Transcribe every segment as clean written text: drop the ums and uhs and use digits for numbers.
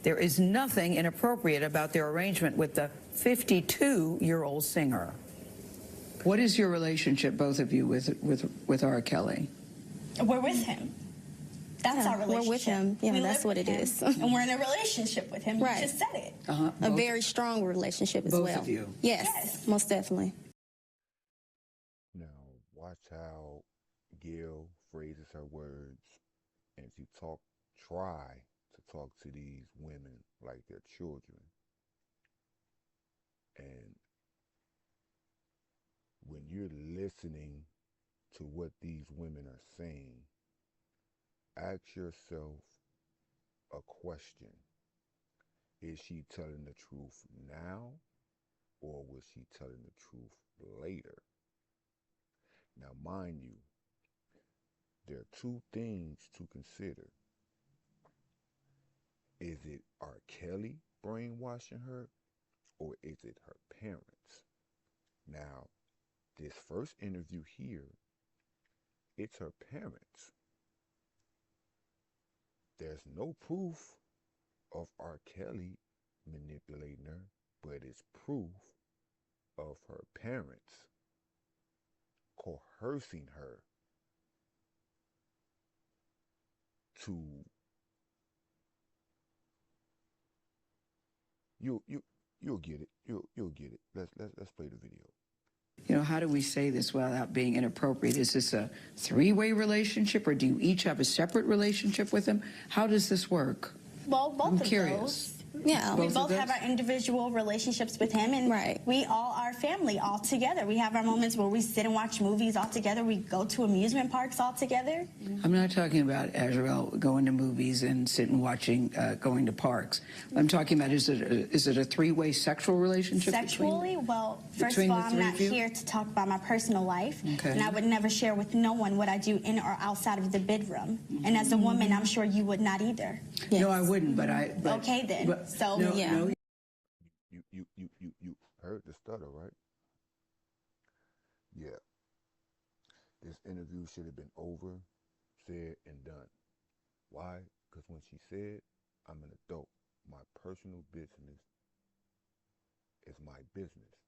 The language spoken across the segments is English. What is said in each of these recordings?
There is nothing inappropriate about their arrangement with the 52-year-old singer. What is your relationship, both of you, with R. Kelly? We're with him. That's our relationship. We're with him. Yeah, that's what it is. And we're in a relationship with him. Right. You just said it. A very strong relationship as well. Both of you? Yes, most definitely. Now, watch how Gail phrases her words, and she try to talk to these women like they're children. And when you're listening to what these women are saying, ask yourself a question. Is she telling the truth now, or was she telling the truth later? Now, mind you, there are two things to consider. Is it R. Kelly brainwashing her, or is it her parents? Now, this first interview here, it's her parents. There's no proof of R. Kelly manipulating her, but it's proof of her parents coercing her to you'll get it. You'll get it. Let's play the video. You know, how do we say this without being inappropriate? Is this a three-way relationship, or do you each have a separate relationship with him? How does this work? Well, both I'm of curious. those. Yeah. We both have our individual relationships with him, and we all are family all together. We have our moments where we sit and watch movies all together. We go to amusement parks all together. I'm not talking about, Azriel, going to movies and sitting watching, going to parks. I'm talking about, is it a three-way sexual relationship? Sexually? Well, first of all, I'm not here to talk about my personal life, and I would never share with no one what I do in or outside of the bedroom. And as a woman, I'm sure you would not either. Yes. No, I wouldn't, but okay, then. So, yeah. No. You heard the stutter, right? Yeah. This interview should have been over, said, and done. Why? Because when she said, I'm an adult, my personal business is my business.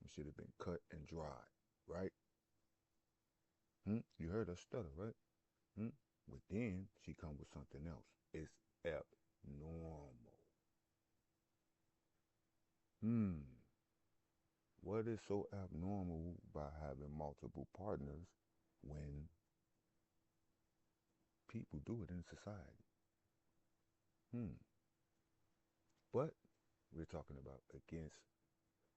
It should have been cut and dried, right? You heard her stutter, right? But then she come with something else. It's abnormal. What is so abnormal by having multiple partners when people do it in society? But we're talking about against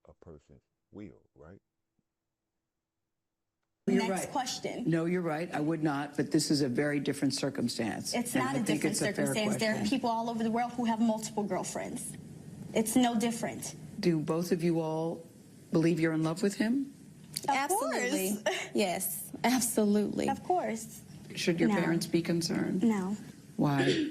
a person's will, right? Next question. No, you're right. I would not, but this is a very different circumstance. It's not a different circumstance. There are people all over the world who have multiple girlfriends. It's no different. Do both of you all believe you're in love with him? Absolutely. Yes, absolutely. Of course. Should your parents be concerned? No. Why?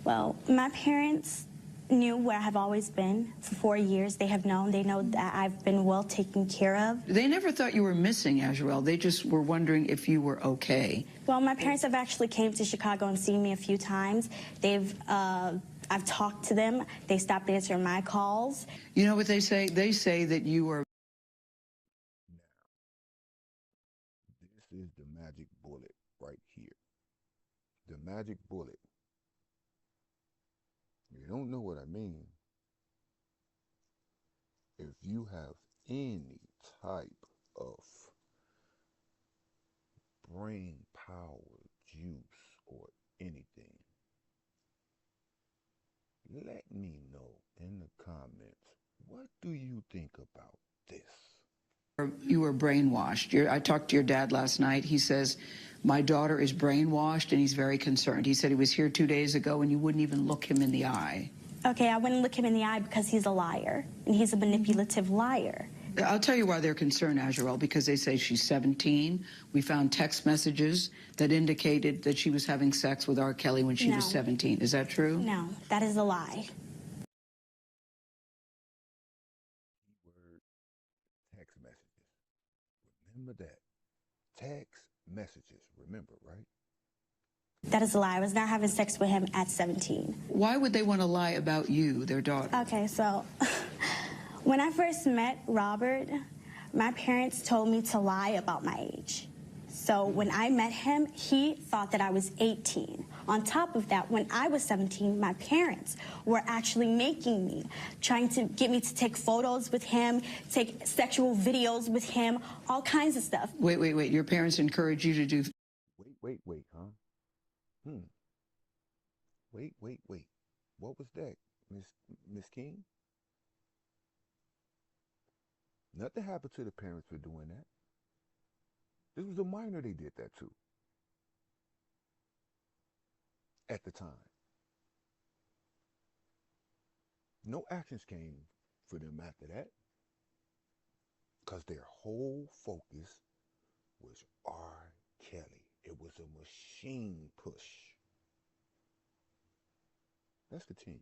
Well, my parents knew where I have always been for 4 years. They have known. They know that I've been well taken care of. They never thought you were missing, Azriel. They just were wondering if you were okay. Well, my parents have actually came to Chicago and seen me a few times. I've talked to them. They stopped answering my calls. You know what they say? They say that you are... Now, this is the magic bullet right here. The magic bullet. You don't know what I mean. If you have any type of brain power, juice, or anything, let me know in the comments, what do you think about this? You were brainwashed. I talked to your dad last night. He says, my daughter is brainwashed, and he's very concerned. He said he was here 2 days ago, and you wouldn't even look him in the eye. Okay, I wouldn't look him in the eye because he's a liar, and he's a manipulative liar. I'll tell you why they're concerned, Azriel, because they say she's 17. We found text messages that indicated that she was having sex with R. Kelly when she was 17. Is that true? No, that is a lie. Keyword text messages. Remember that. Text messages. Remember, right? That is a lie. I was not having sex with him at 17. Why would they want to lie about you, their daughter? Okay, so when I first met Robert, my parents told me to lie about my age. So when I met him, he thought that I was 18. On top of that, when I was 17, my parents were actually making me, trying to get me to take photos with him, take sexual videos with him, all kinds of stuff. Wait. Your parents encouraged you to do... Wait, huh? Wait. What was that, Miss King? Nothing happened to the parents for doing that. This was a minor they did that to. At the time. No actions came for them after that. Because their whole focus was R. Kelly. It was a machine push. Let's continue.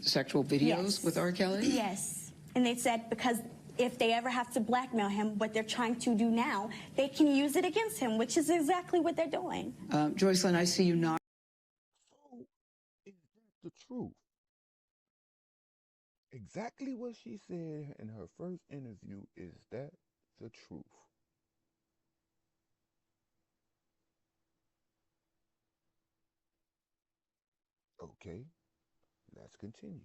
Sexual videos Yes. with R. Kelly? Yes. And they said because if they ever have to blackmail him, what they're trying to do now, they can use it against him, which is exactly what they're doing. Joycelyn, I see you not. So, is that the truth? Exactly what she said in her first interview, is that the truth? Okay, let's continue.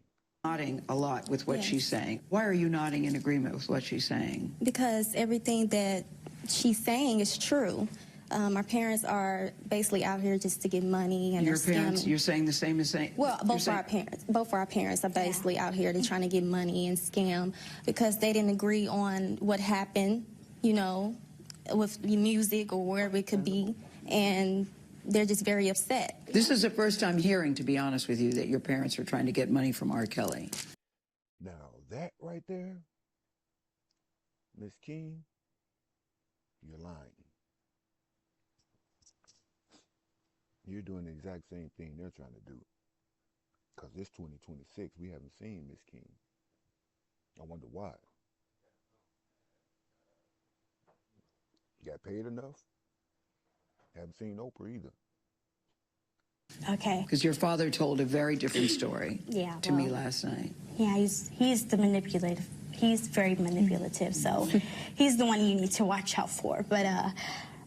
Nodding a lot with what Yes. she's saying. Why are you nodding in agreement with what she's saying? Because everything that she's saying is true. Our parents are basically out here just to get money and Your they're parents, scamming. you're saying the same as saying... Well, you're saying- both of our parents are basically out here to trying to get money and scam because they didn't agree on what happened, you know, with the music or wherever it could be, and they're just very upset. This is the first time hearing, to be honest with you, that your parents are trying to get money from R. Kelly. Now, that right there, Miss King, you're lying. You're doing the exact same thing they're trying to do. Because it's 2026, we haven't seen Miss King. I wonder why. Got paid enough? Haven't seen Oprah either. Okay. Because your father told a very different story Yeah, to me well, last night. Yeah, he's the manipulative. He's very manipulative, so he's the one you need to watch out for. But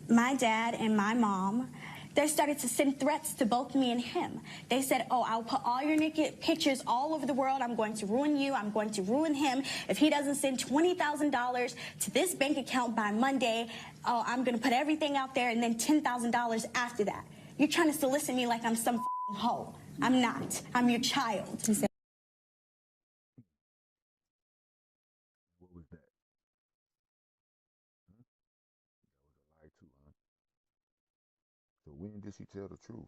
my dad and my mom, they started to send threats to both me and him. They said, oh, I'll put all your naked pictures all over the world. I'm going to ruin you. I'm going to ruin him. If he doesn't send $20,000 to this bank account by Monday, oh, I'm going to put everything out there and then $10,000 after that. You're trying to solicit me like I'm some hoe. I'm not. I'm your child. What was that? Huh? That was a lie too, huh? So when did she tell the truth?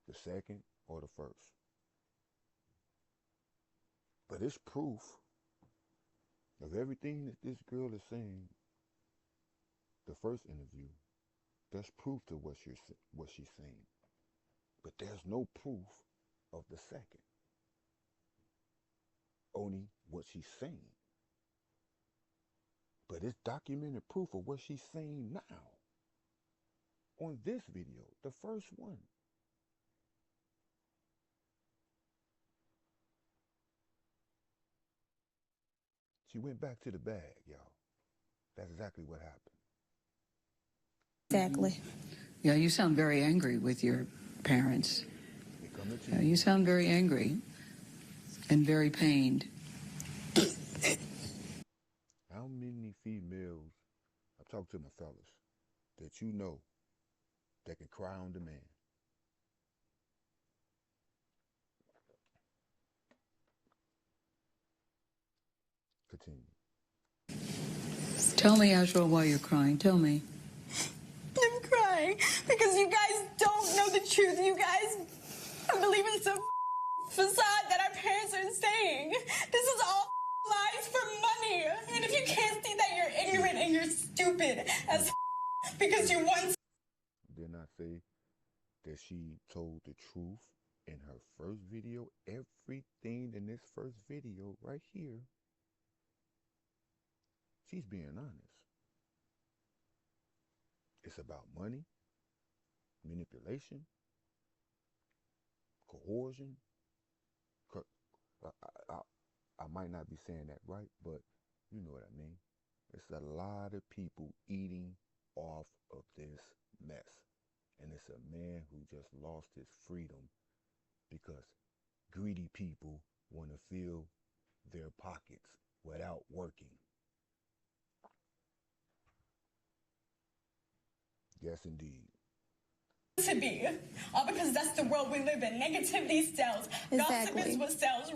The second or the first? But it's proof of everything that this girl is saying. The first interview, there's proof to what she's saying. But there's no proof of the second. Only what she's saying. But it's documented proof of what she's saying now. On this video, the first one. She went back to the bag, y'all. That's exactly what happened. Exactly. Yeah, you sound very angry with your parents. They coming to Yeah, you. you sound very angry and very pained. How many females, I've talked to my fellas, that you know that can cry on demand? Continue. Tell me, Azrael, why you're crying. Tell me. I'm crying because you guys don't know the truth. You guys are believing some facade that our parents are saying. This is all lies for money. And if you can't see that, you're ignorant and you're stupid as because you want. Didn't I say that she told the truth in her first video? Everything in this first video right here, she's being honest. It's about money. manipulation, coercion. I might not be saying that right, but you know what I mean. It's a lot of people eating off of this mess. And it's a man who just lost his freedom because greedy people want to fill their pockets without working. Yes, indeed. To be, all because that's the world we live in. Negativity sells. Gossip is Exactly. what sells.